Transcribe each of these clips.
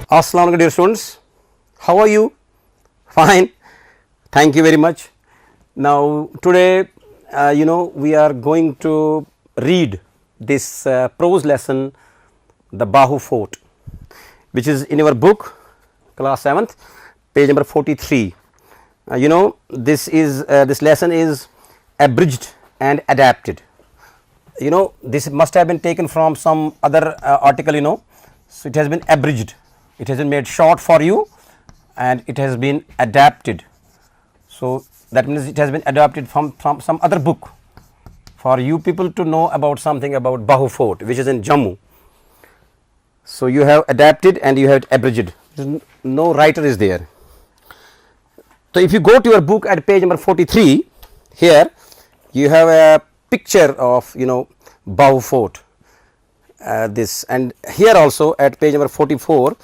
Assalamu alaikum dear students, how are you? Fine, thank you very much. Now today we are going to read this prose lesson, the Bahu Fort, which is in your book class 7th, page number 43. This lesson is abridged and adapted. This must have been taken from some other article, so it has been abridged. It has been made short for you and it has been adapted. So that means it has been adapted from some other book for you people to know about something about Bahu Fort, which is in Jammu. So you have adapted and you have abridged. No writer is there. So if you go to your book at page number 43, here you have a picture of Bahu Fort. This, and here also at page number 44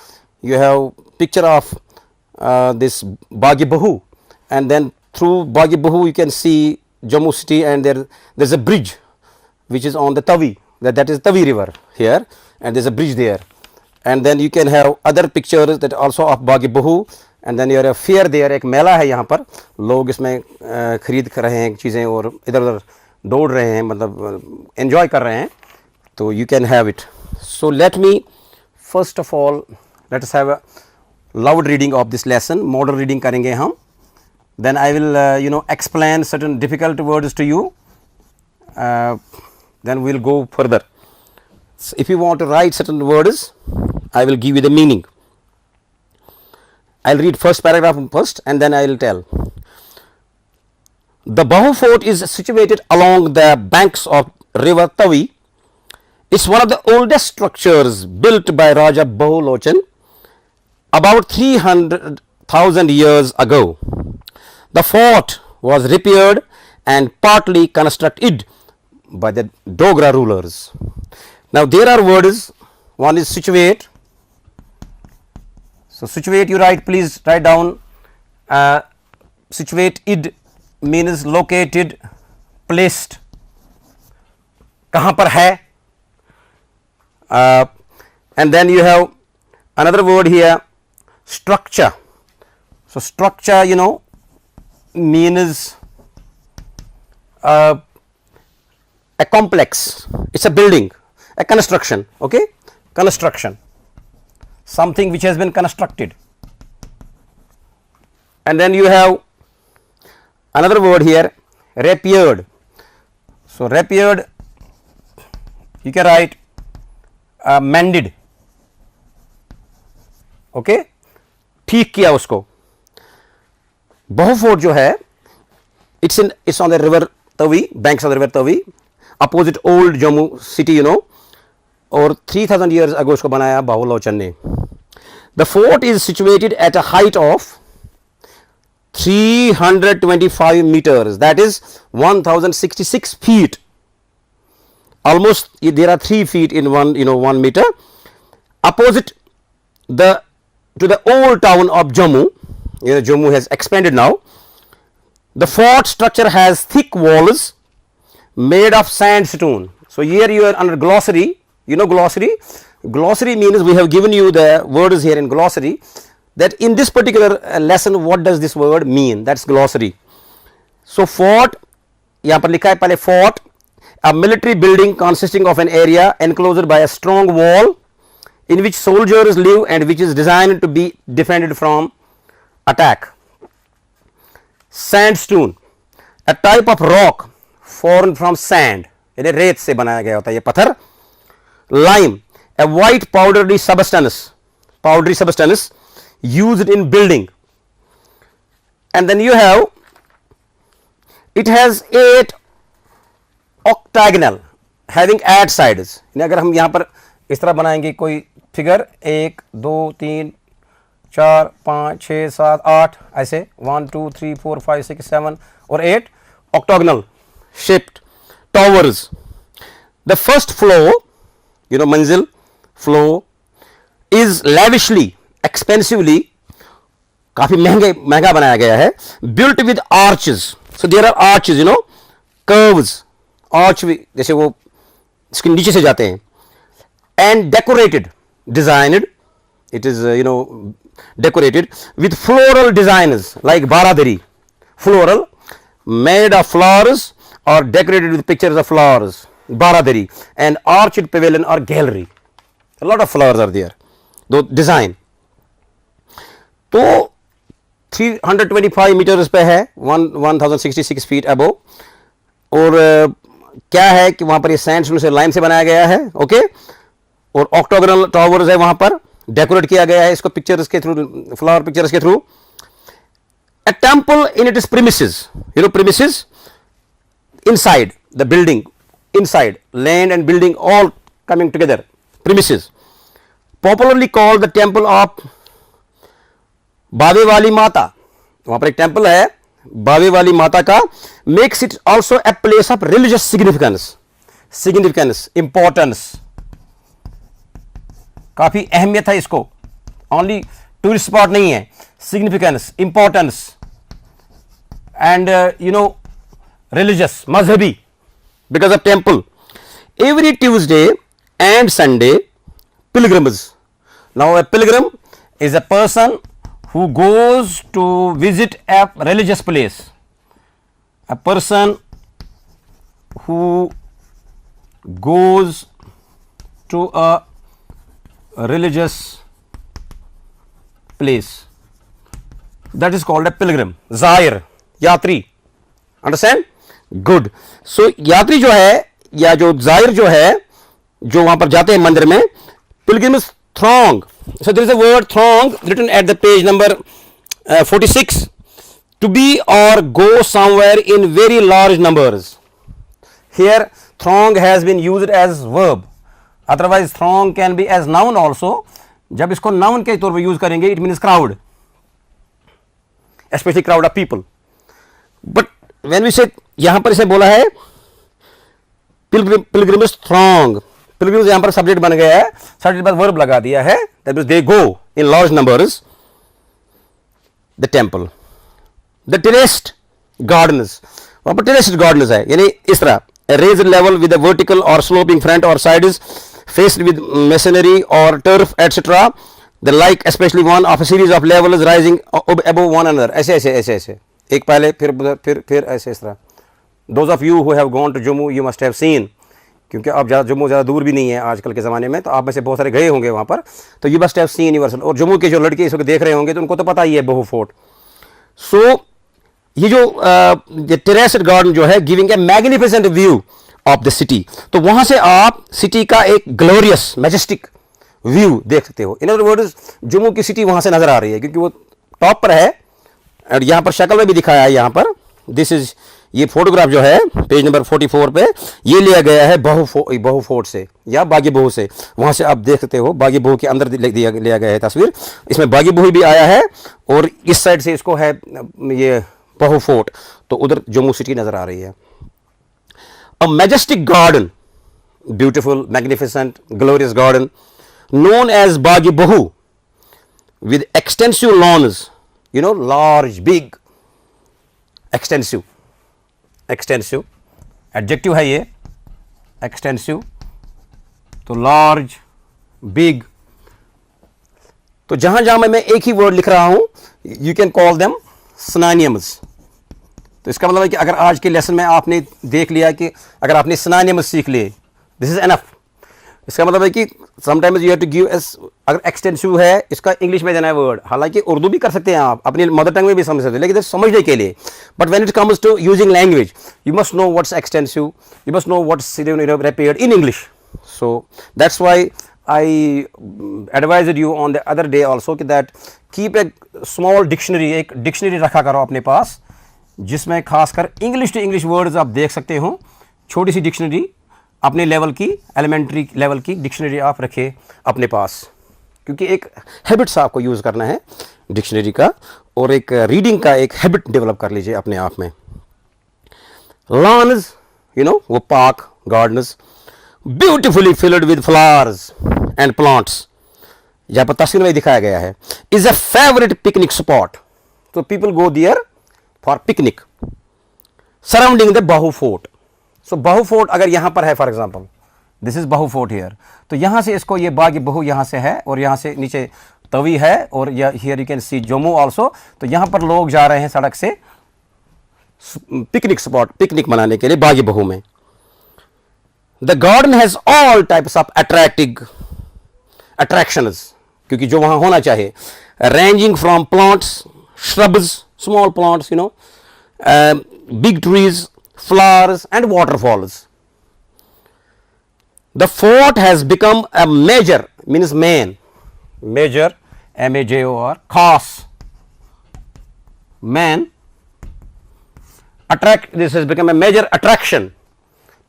you have picture of this Bagi Bahu, and then through Bagi Bahu you can see Jammu city, and there is a bridge which is on the Tavi, that is Tavi river here, and there is a bridge there, and then you can have other pictures that also of Bagi Bahu, and then you have a fair there, एक मेला है यहाँ पर, लोग इसमें खरीद कर रहे हैं चीज़ें और इधर उधर दौड़ रहे हैं, मतलब enjoy कर रहे हैं, तो you can have it. So let me first of all let us have a loud reading of this lesson. Model reading करेंगे हम. Then I will explain certain difficult words to you. Then we will go further. So if you want to write certain words, I will give you the meaning. I will read first paragraph first and then I will tell. The Bahu Fort is situated along the banks of river Tavi. It's one of the oldest structures built by Raja Bahu Lochan about 300,000 years ago. The fort was repaired and partly constructed by the Dogra rulers. Now there are words, one is situate. So situate you write, please write down, situated means located, placed, कहाँ पर है, and then you have another word here, structure. So structure means a complex, it's a building, a construction, okay, construction, something which has been constructed. And then you have another word here, repaired. So repaired you can write mended, okay, ठीक किया उसको. Bahu Fort जो है, it's on the river Tavi, banks of the river Tavi, opposite old Jammu city, और 3000 years ago इसको बनाया Bahu Lochan ने. The fort is situated at a height of 325 meters, that is 1066 feet. Almost there are 3 feet in 1 meter. Opposite to the old town of Jammu, Jammu has expanded now. The fort structure has thick walls made of sandstone. So here you are under glossary, glossary. Glossary means we have given you the words here in glossary, that in this particular lesson what does this word mean, that's glossary. So fort, यहाँ पर लिखा है पहले fort, a military building consisting of an area enclosed by a strong wall in which soldiers live and which is designed to be defended from attack. Sandstone, a type of rock formed from sand, यानी रेत से बनाया गया होता है ये पत्थर. Lime, a white powdery substance used in building. And then you have, it has 8 octagonal having 8 sides. अगर हम यहाँ पर इस तरह बनाएंगे कोई फिगर 1 2 3 4 5 6 7 8 ऐसे 1 2 3 4 5 6 7 और 8 octagonal shaped towers. The first floor, manzil floor, is lavishly, expensively, काफी महंगा बनाया गया है, built with arches. So there are arches, curves, arch भी जैसे वो इसके नीचे से जाते हैं, and decorated, designed it is decorated with floral designs like baradari, floral made of flowers or decorated with pictures of flowers, baradari, and arched pavilion or gallery. A lot of flowers are there, though design. तो 325 metres पे है, 1066 feet अबो, और क्या है कि वहां पर ये सैंडस्टोन से लाइन से बनाया गया है, ओके, और ऑक्टोगोनल टावर्स है, वहां पर डेकोरेट किया गया है इसको पिक्चर्स के थ्रू, फ्लावर पिक्चर्स के through. A temple in its premises, premises inside the building, inside land and building all coming together, premises, popularly called the temple of बावे वाली माता. वहां पर एक टेंपल है बावे वाली माता का. Makes it also a place of religious significance, importance, काफी अहमियत है इसको. ओनली टूरिस्ट स्पॉट नहीं है, सिग्निफिकेंस, इंपॉर्टेंस एंड रिलीजियस, मजहबी, because of temple. Every Tuesday and Sunday pilgrims. Now A Pilgrim is a person who goes to visit a religious place, a person who goes to a religious place, that is called a pilgrim. Zair, यात्री, understand? Good. So यात्री जो है या जो Jair जो है, जो वहां पर जाते हैं मंदिर में, pilgrim is throng. So there is a word throng written at the page number 46, to be or go somewhere in very large numbers. Here throng has been used as verb, otherwise throng can be as noun also. जब इसको noun के तौर पर use करेंगे, it means crowd, especially crowd of people. But when we say, यहां पर इसे बोला है pilgrimage throng, पिलग्रिम्स यहां पर सब्जेक्ट बन गया है, सब्जेक्ट पर वर्ब लगा दिया है, that means they go in large numbers the temple. The terraced gardens, वहां पर टेरेस्ड गार्डन्स है, यानी इस तरह raised level with a vertical और स्लोपिंग फ्रंट और साइड्स, फेस्ड विद मेसनरी और turf etcetera, the like specially one of a series of levels rising above one another. ऐसे ऐसे ऐसे ऐसे, एक पहले फिर ऐसे इस तरह. Those of you who have gone to Jammu, you must have seen, क्योंकि अब जम्मू ज़्यादा दूर भी नहीं है आजकल के ज़माने में, तो आप में से बहुत सारे गए होंगे वहाँ पर, तो you must have scene universal. और जम्मू के जो लड़के इस वक्त देख रहे होंगे तो उनको तो पता ही है बहू फोर्ट. सो ये जो टेरेस्ड गार्डन जो है, giving a magnificent view of the city, तो वहाँ से आप सिटी का एक ग्लोरियस मैजेस्टिक व्यू देख सकते हो. इन अदर वर्ड्स जम्मू की सिटी वहाँ से नज़र आ रही है, क्योंकि वो टॉप पर है, और यहाँ पर शक्ल में भी दिखाया है. यहाँ पर दिस इज, ये फोटोग्राफ जो है पेज नंबर 44 पे, ये लिया गया है बहू फोर्ट से या बागी बहू से. वहाँ से आप देख सकते हो बागी बहू के अंदर लिया गया है तस्वीर. इसमें बागी बहू भी आया है, और इस साइड से इसको है ये बहू फोर्ट, तो उधर जम्मू सिटी नज़र आ रही है. A majestic garden, beautiful, magnificent, glorious garden, known as Bagh-e Bahu, with extensive lawns, large, big, extensive, extensive adjective है ये, एक्सटेंसिव, तो लार्ज, बिग. तो जहां जहां मैं एक ही वर्ड लिख रहा हूं, you can call them synonyms. तो इसका मतलब है कि अगर आज के लेसन में आपने देख लिया कि अगर आपने सिनोनिम्स सीख लिए, दिस इज एनफ. इसका मतलब है कि sometimes you have to give S, अगर एक्सटेंसिव है इसका इंग्लिश में देना है वर्ड, हालांकि उर्दू भी कर सकते हैं आप, अपनी मदर टंग में भी समझ सकते हैं, लेकिन समझने के लिए. But when it comes to using language, you must know what's extensive, you must know what's repaired in English. So that's why I advised you on the other day also कि that keep a small dictionary, एक dictionary रखा करो अपने पास, जिसमें खासकर English to English words आप देख सकते हो. छोटी सी डिक्शनरी अपने लेवल की, एलिमेंट्री लेवल की डिक्शनरी आप रखें अपने पास, क्योंकि एक हैबिट्स आपको यूज़ करना है डिक्शनरी का, और एक रीडिंग का एक हैबिट डेवलप कर लीजिए अपने आप में. लॉन्स, वो park, gardens, beautifully filled with flowers and plants, जहाँ पर तस्वीर में दिखाया गया है, is a favourite picnic spot. तो people go there for picnic surrounding the Bahu fort. So Bahu fort अगर यहाँ पर है, for example this is Bahu fort here, तो यहाँ से इसको ये बागी बहू यहाँ से है, और यहाँ से नीचे तवी है और here you can see Jammu also. तो यहाँ पर लोग जा रहे हैं सड़क से पिकनिक स्पॉट, पिकनिक मनाने के लिए बागी बहू में। The garden has all types of attractions, क्योंकि जो वहां होना चाहिए, ranging from plants, shrubs, small plants, you know, big trees, flowers and waterfalls. The fort has become a major, means main, major, M-A-J-O-R, khas, man, this has become a major attraction.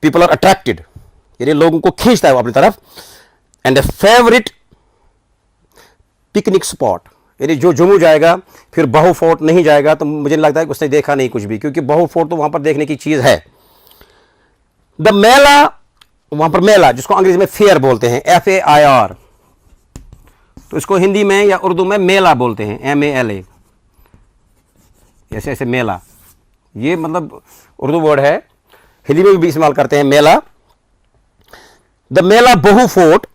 People are attracted, यानी लोगों को खींचता है वो अपनी तरफ, and a favorite picnic spot. यानी जो जम्मू जाएगा फिर बहू फोर्ट नहीं जाएगा तो मुझे लगता है कि उसने देखा नहीं कुछ भी, क्योंकि बहू फोर्ट तो वहां पर देखने की चीज है। द मेला, वहां पर मेला जिसको अंग्रेजी में फेयर बोलते हैं, FAIR, तो इसको हिंदी में या उर्दू में मेला बोलते हैं, MALA, ऐसे ऐसे मेला, ये मतलब उर्दू वर्ड है, हिंदी में भी इस्तेमाल करते हैं मेला। द मेला बहू fort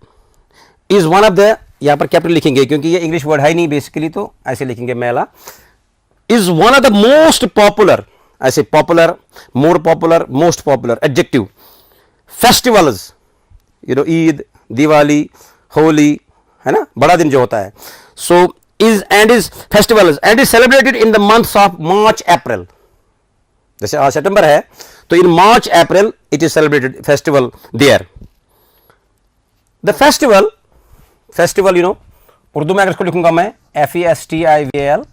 is one of the, यहां पर कैपिटल लिखेंगे क्योंकि ये इंग्लिश वर्ड है नहीं बेसिकली, तो ऐसे लिखेंगे mela, is one of the most popular, ऐसे popular, more popular, most popular adjective, festivals, you know, Eid, Diwali, Holi, है ना, बड़ा दिन जो होता है। So is festivals and is celebrated in the months of March April, जैसे आज सितंबर है तो in March April it is celebrated festival there. The festival you know, Urdu में अगर इसको लिखूंगा मैं FESTIVAL,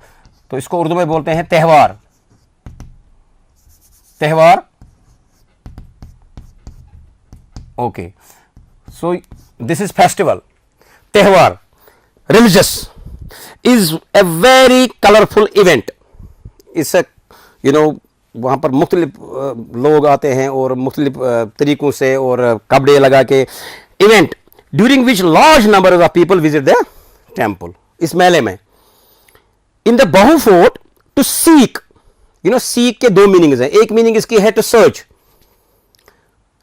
तो इसको उर्दू में बोलते हैं त्यौहार, त्यौहार, okay. So this is festival, त्यौहार। Religious is a very colourful event, is you know वहां पर मुख्तलिफ लोग आते हैं और मुख्तलिफ तरीकों से और कपड़े लगा के, event during which large number of people visit the temple, इस मेले में। In the Bahu fort to seek, you know, seek के दो मीनिंग्स हैं, एक मीनिंग इसकी है टू सर्च,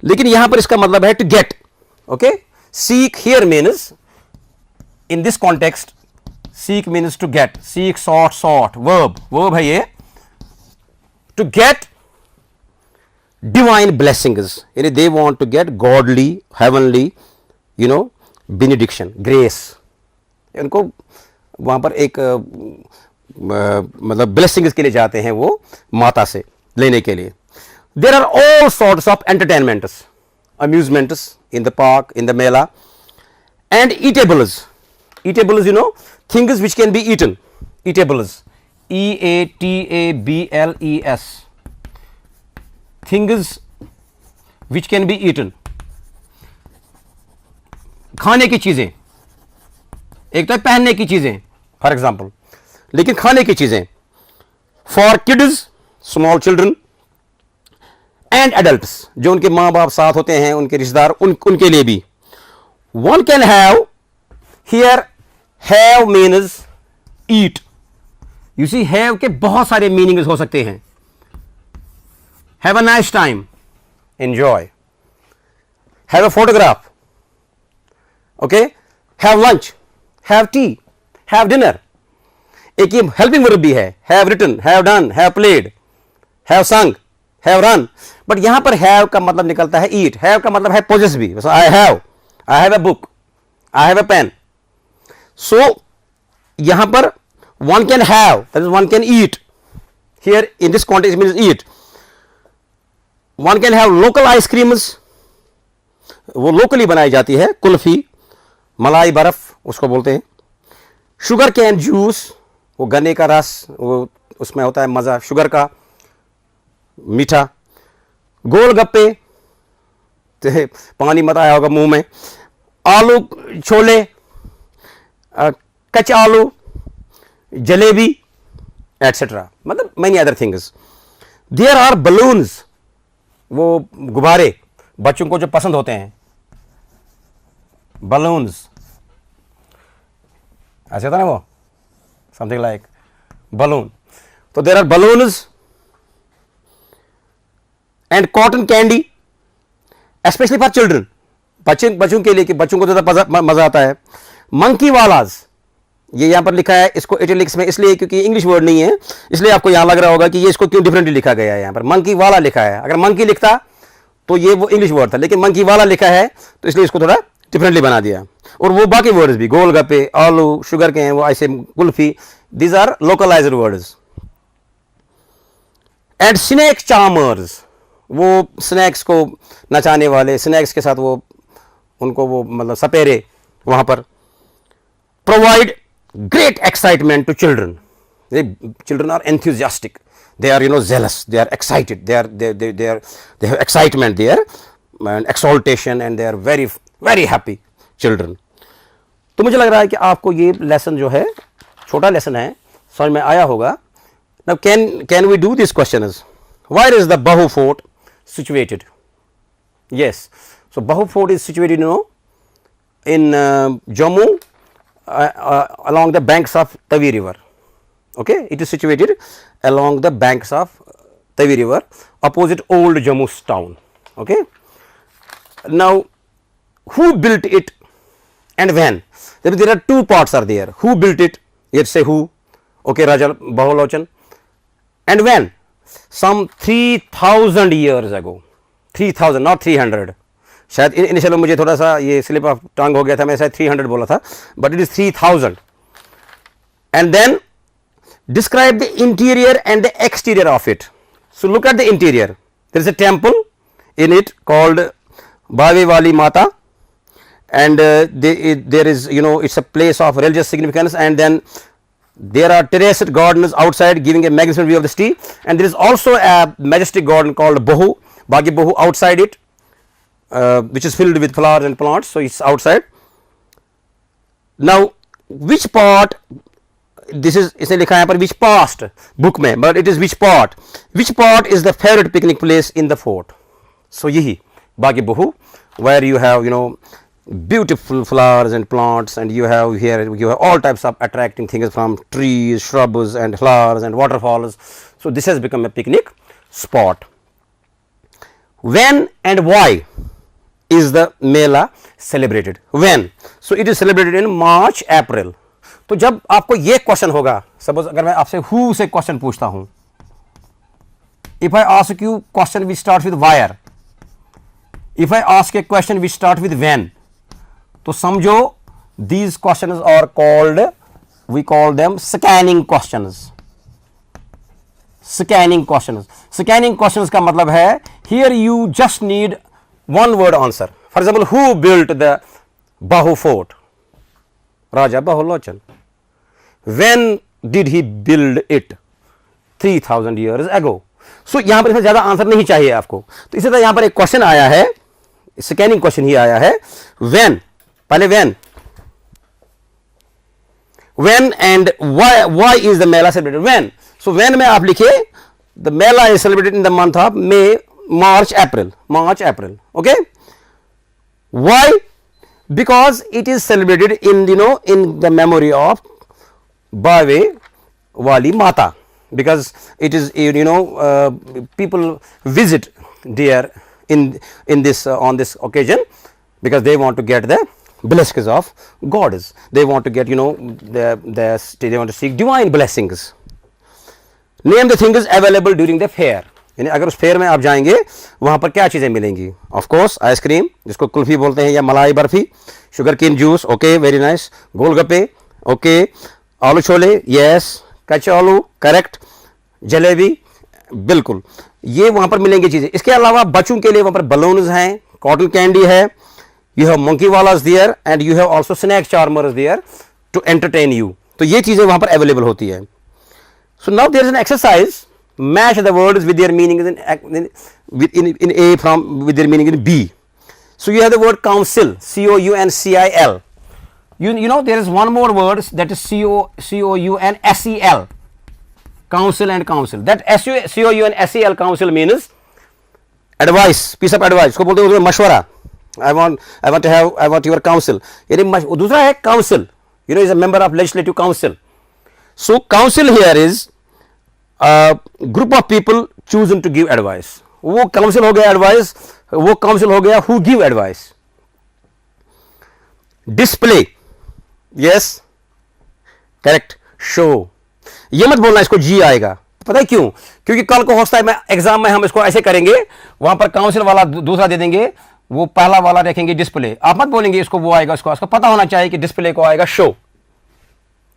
लेकिन यहां पर इसका मतलब है to get, okay. Seek here means, in this context, seek means to get, seek, sought, verb है ये, टू गेट डिवाइन ब्लेसिंग्स, यानी they want to get godly, heavenly, you know, benediction, grace, उनको वहां पर एक मतलब ब्लेसिंग्स के लिए जाते हैं वो माता से लेने के लिए। There are all sorts of entertainments, amusements in the park, in the mela, and eatables, you know, things which can be eaten, eatables, EATABLES, things which can be eaten, खाने की चीजें, एक तो पहनने की चीजें फॉर एग्जाम्पल, लेकिन खाने की चीजें, for kids, small children, and adults, जो उनके माँ बाप साथ होते हैं, उनके रिश्तेदार, उनके लिए भी। One can have, here have means eat, you see have के बहुत सारे मीनिंग्स हो सकते हैं। Have a nice time, enjoy, have a photograph, okay, have lunch, have tea, have dinner. एक ये हेल्पिंग वर्ब भी है, have written, have done, have played, have sung, have run, but यहां पर हैव का मतलब निकलता है ईट, हैव का मतलब है पोजेस भी, I have a book, I have a pen. So यहां पर one can have, that is one can eat, here in this context it means eat. One can have local ice creams, वो locally बनाई जाती है, कुल्फी, मलाई बर्फ उसको बोलते हैं। शुगर कैन जूस, वो गन्ने का रस, वो उसमें होता है मज़ा शुगर का, मीठा। गोलगप्पे, तो पानी मत आया होगा मुंह में। आलू छोले, कच्चे आलू, जलेबी, एटसेट्रा, मतलब many other things. There are balloons, वो गुब्बारे बच्चों को जो पसंद होते हैं, बलून्स, ऐसे होता ना वो, समथिंग लाइक बलून। तो there are balloons and cotton candy, specially for children, बच्चों के लिए कि बच्चों को ज़्यादा मज़ा आता है। मंकी वालाज, ये यहाँ पर लिखा है इसको इटैलिक्स में इसलिए क्योंकि इंग्लिश वर्ड नहीं है, इसलिए आपको यहाँ लग रहा होगा कि ये इसको क्यों डिफरेंटली लिखा गया है। यहाँ पर मंकी वाला लिखा है, अगर मंकी लिखता तो ये वो इंग्लिश वर्ड था, लेकिन मंकी वाला लिखा है तो इसलिए इसको थोड़ा डिफरेंटली बना दिया। और वो बाकी वर्ड्स भी, गोलगप्पे, आलू, शुगर के हैं वो, ऐसे kulfi, these are localized words. And snake charmers, वो स्नैक्स को नचाने वाले, स्नैक्स के साथ वो उनको वो मतलब सपेरे वहाँ पर। Provide great excitement to children. Children are enthusiastic, they are zealous, they are excited, they have excitement there and exaltation, and they are very happy children. तो मुझे लग रहा है कि आपको ये लेसन जो है, छोटा लेसन है, समझ में आया होगा। Now can we do this question is, where is the Bahu Fort situated? Yes, so Bahu Fort is situated in Jammu, along the banks of Tavi river. Okay, it is situated along the banks of Tavi river, opposite old Jammu town. Okay, now who built it and when? There are two parts are there. Who built it? Let's say who. Okay, Raja Bahulochan. And when? Some 3000 years ago. 3000, not 300. शायद initial मुझे थोड़ा सा ये slip of tongue हो गया था, मैं शायद 300 बोला था, but it is 3000. And then describe the interior and the exterior of it. So look at the interior. There is a temple in it called Bawe Wali माता, and there is it's a place of religious significance, and then there are terraced gardens outside giving a magnificent view of the city, and there is also a majestic garden called Bahu, Bagi Bahu, outside it, which is filled with flowers and plants, so it's outside. Now which part, this is इसने लिखा है यहाँ पर which past book में, but it is which part is the favorite picnic place in the fort. So यही Bagi Bahu, where you have beautiful flowers and plants, and you have all types of attracting things from trees, shrubs and flowers and waterfalls. So this has become a picnic spot. When and why is the Mela celebrated? When? So it is celebrated in March, April. तो जब आपको ये question होगा, suppose अगर मैं आपसे who से question पूछता हूं, if I ask you question which starts with where, if I ask a question which starts with when, तो समझो these questions are called, we call them scanning questions. Scanning questions. Scanning questions का मतलब है here you just need one word answer. For example, who built the Bahu Fort? Raja Bahulochan. When did he build it? 3000 years ago. So यहाँ पर इसमें ज़्यादा answer नहीं चाहिए आपको, तो इसी तरह यहाँ पर एक क्वेश्चन आया है, स्कैनिंग क्वेश्चन ही आया है, when, पहले when and why is the Mela celebrated? When? So when में आप लिखिए the Mela is celebrated in the month of May, March, April. Okay, why? Because it is celebrated in in the memory of Bave Wali Mata, because it is people visit there in this on this occasion, because they want to get the blessings of goddess, they want to get they want to seek divine blessings. Name the things available during the fair. यानी अगर उस fair में आप जाएंगे वहाँ पर क्या चीज़ें मिलेंगी? ऑफ कोर्स आइसक्रीम, जिसको कुल्फी बोलते हैं, या malai barfi, sugar cane juice, okay very nice, golgappe, okay, aloo chole, yes, कच्चे आलू, करेक्ट, जलेबी, बिल्कुल, ये वहाँ पर मिलेंगी चीज़ें. इसके अलावा बच्चों के लिए वहाँ पर बलून्स हैं, कॉटन कैंडी है, you have monkey wallahs there, and you have also snake charmers there to entertain you. तो ये चीज़ें वहाँ पर अवेलेबल होती है. So now there is an exercise. Match the words with their meaning in A from with their meaning in B. So you have the word council, COUNCIL. You know there is one more word that is COUNSEL, council and council. That COUNSEL council means advice, piece of advice. इसको बोलते हैं मशवरा. I want your counsel. यानी दूसरा है council. Is a member of legislative council. So council here is group of people chosen to give advice. वो council हो गया एडवाइस, वो काउंसिल हो गया who give advice. Display, yes, correct, show. ये मत बोलना इसको जी आएगा, पता है क्यों? क्योंकि कल को हो सकता है मैं एग्जाम में हम इसको ऐसे करेंगे, वहां पर काउंसिल वाला दूसरा दे देंगे, वो पहला वाला रखेंगे डिस्प्ले, आप मत बोलेंगे इसको वो आएगा, उसको पता होना चाहिए कि डिस्प्ले को आएगा शो,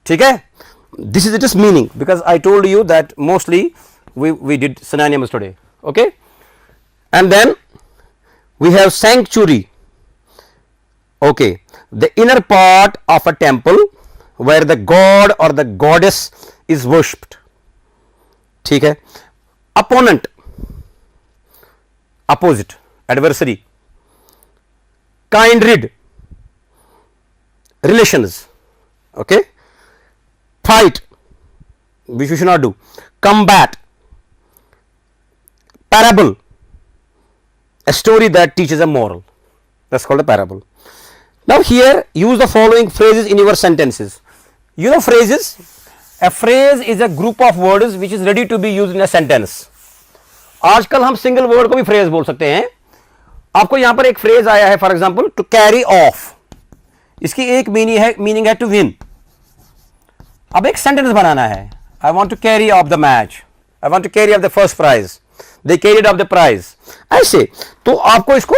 ठीक है? This is it is meaning, because I told you that mostly we did synonyms today, okay? And then we have sanctuary, okay, the inner part of a temple where the god or the goddess is worshipped, ठीक है? Opponent, opposite, adversary, kindred, relations, okay? Fight, which we should not do. Combat, parable, a story that teaches a moral, that's called a parable. Now here use the following phrases in your sentences. You know phrases, a phrase is a group of words which is ready to be used in a sentence. आजकल हम single word को भी phrase बोल सकते हैं। आपको यहां पर एक फ्रेज आया है, for example to carry off, इसकी एक मीनिंग है टू विन। अब एक सेंटेंस बनाना है, I want to carry off the match, I want to carry off the first prize, they carried off the prize, ऐसे। तो आपको इसको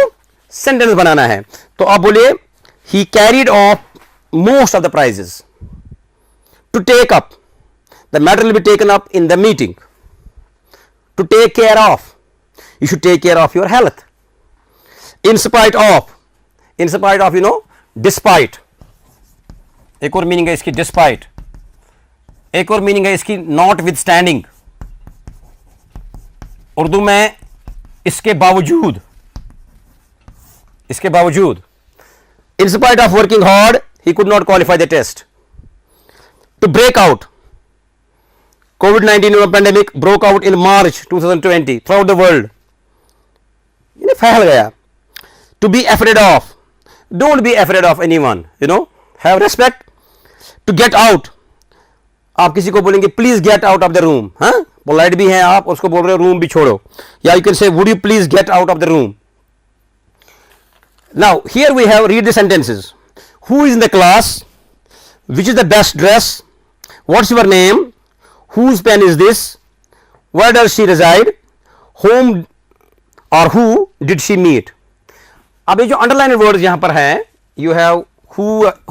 सेंटेंस बनाना है, तो आप बोलिए he carried off most of the prizes. To take up, the matter will be taken up in the meeting. To take care of, you should take care of your health. In spite of, you know despite, एक और meaning है इसकी despite, एक और meaning है इसकी not with standing, Urdu में इसके बावजूद, in spite of working hard he could not qualify the test. To break out, COVID-19 pandemic broke out in March 2020 throughout the world, फैल गया। To be afraid of, don't be afraid of anyone, you know, have respect. To get out, आप किसी को बोलेंगे please get out of the room, हाँ, polite भी हैं आप, उसको बोल रहे हो रूम भी छोड़ो, या you can say would you please get out of the room. Now here we have read the sentences. Who is in the class, which is the best dress, what's your name, whose pen is this, where does she reside, home और who did she meet. अब ये जो underline words यहां पर हैं, you have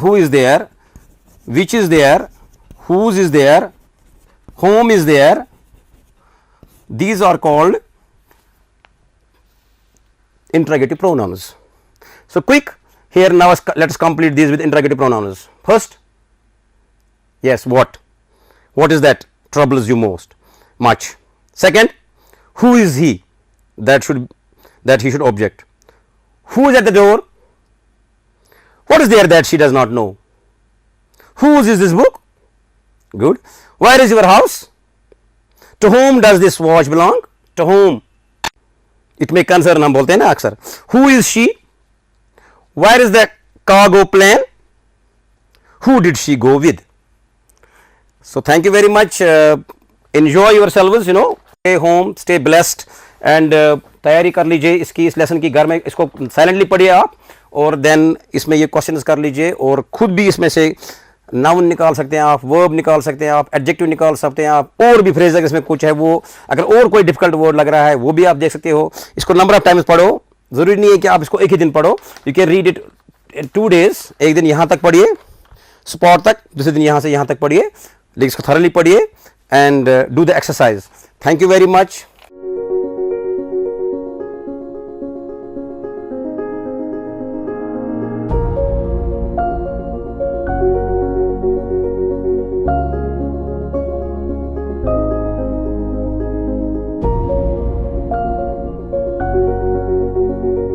who is there, which is there, whose is there, whom is there, these are called interrogative pronouns. So quick here, now let us complete these with interrogative pronouns. First, yes, what is that troubles you most much? Second, who is he, that he should object. Who is at the door, what is there that she does not know. Whose is this book, good. Where is your house, to whom does this watch belong, to whom it may concern, हम बोलते हैं ना अक्सर। Who is she, where is the cargo plane, who did she go with. So thank you very much, enjoy yourselves, you know, stay home, stay blessed, and तैयारी कर लीजिए इसकी, इस लेसन की, घर में इसको साइलेंटली पढ़िए आप, और देन इसमें ये क्वेश्चंस कर लीजिए, और खुद भी इसमें से नाउन निकाल सकते हैं आप, वर्ब निकाल सकते हैं आप, एडजेक्टिव निकाल सकते हैं आप, और भी फ्रेज अगर इसमें कुछ है वो, अगर और कोई डिफिकल्ट वर्ड लग रहा है वो भी आप देख सकते हो। इसको नंबर ऑफ टाइम्स पढ़ो, जरूरी नहीं है कि आप इसको एक ही दिन पढ़ो, you can read it 2 days, एक दिन यहाँ तक पढ़िए स्पॉट तक, दूसरे दिन यहाँ से यहाँ तक पढ़िए, लेकिन इसको थॉरली पढ़िए and do the exercise. Thank you very much.